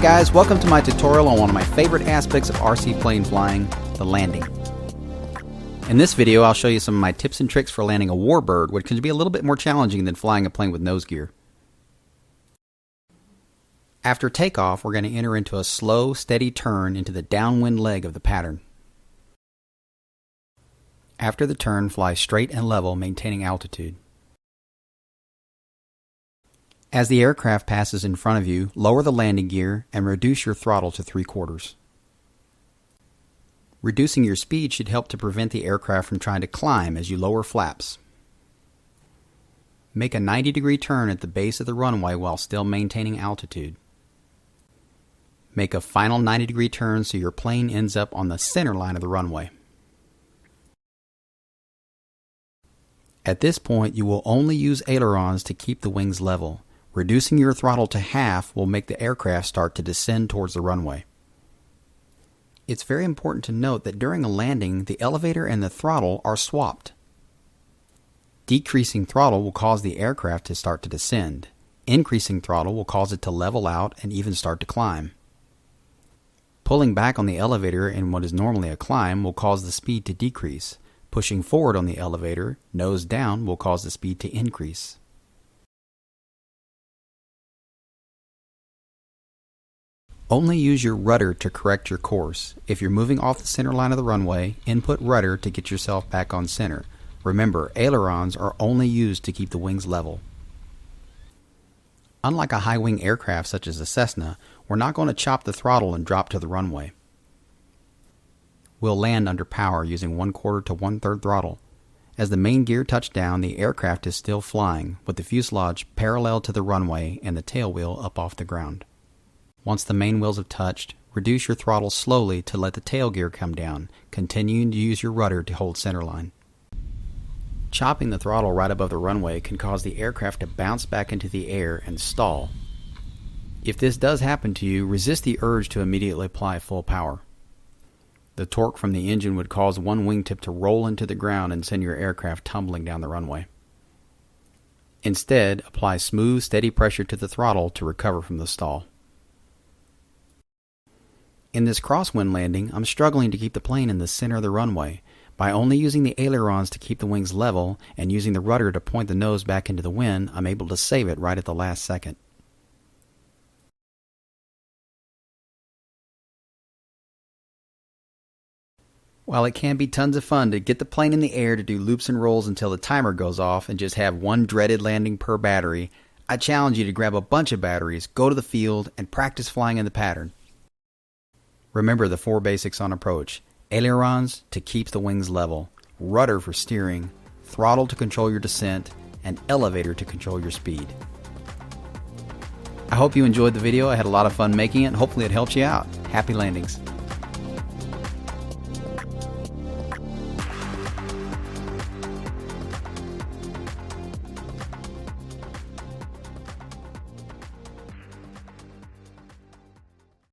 guys, welcome to my tutorial on one of my favorite aspects of RC plane flying, the landing. In this video I'll show you some of my tips and tricks for landing a warbird, which can be a little bit more challenging than flying a plane with nose gear. After takeoff, we're going to enter into a slow, steady turn into the downwind leg of the pattern. After the turn, fly straight and level, maintaining altitude. As the aircraft passes in front of you, lower the landing gear and reduce your throttle to 3/4. Reducing your speed should help to prevent the aircraft from trying to climb as you lower flaps. Make a 90-degree turn at the base of the runway while still maintaining altitude. Make a final 90-degree turn so your plane ends up on the center line of the runway. At this point, you will only use ailerons to keep the wings level. Reducing your throttle to half will make the aircraft start to descend towards the runway. It's very important to note that during a landing, the elevator and the throttle are swapped. Decreasing throttle will cause the aircraft to start to descend. Increasing throttle will cause it to level out and even start to climb. Pulling back on the elevator in what is normally a climb will cause the speed to decrease. Pushing forward on the elevator, nose down, will cause the speed to increase. Only use your rudder to correct your course. If you're moving off the center line of the runway, input rudder to get yourself back on center. Remember, ailerons are only used to keep the wings level. Unlike a high-wing aircraft such as a Cessna, we're not going to chop the throttle and drop to the runway. We'll land under power using 1/4 to 1/3 throttle. As the main gear touch down, the aircraft is still flying, with the fuselage parallel to the runway and the tail wheel up off the ground. Once the main wheels have touched, reduce your throttle slowly to let the tail gear come down, continuing to use your rudder to hold centerline. Chopping the throttle right above the runway can cause the aircraft to bounce back into the air and stall. If this does happen to you, resist the urge to immediately apply full power. The torque from the engine would cause one wingtip to roll into the ground and send your aircraft tumbling down the runway. Instead, apply smooth, steady pressure to the throttle to recover from the stall. In this crosswind landing, I'm struggling to keep the plane in the center of the runway. By only using the ailerons to keep the wings level and using the rudder to point the nose back into the wind, I'm able to save it right at the last second. While it can be tons of fun to get the plane in the air to do loops and rolls until the timer goes off and just have one dreaded landing per battery, I challenge you to grab a bunch of batteries, go to the field, and practice flying in the pattern. Remember the 4 basics on approach: ailerons to keep the wings level, rudder for steering, throttle to control your descent, and elevator to control your speed. I hope you enjoyed the video. I had a lot of fun making it, and hopefully it helps you out. Happy landings.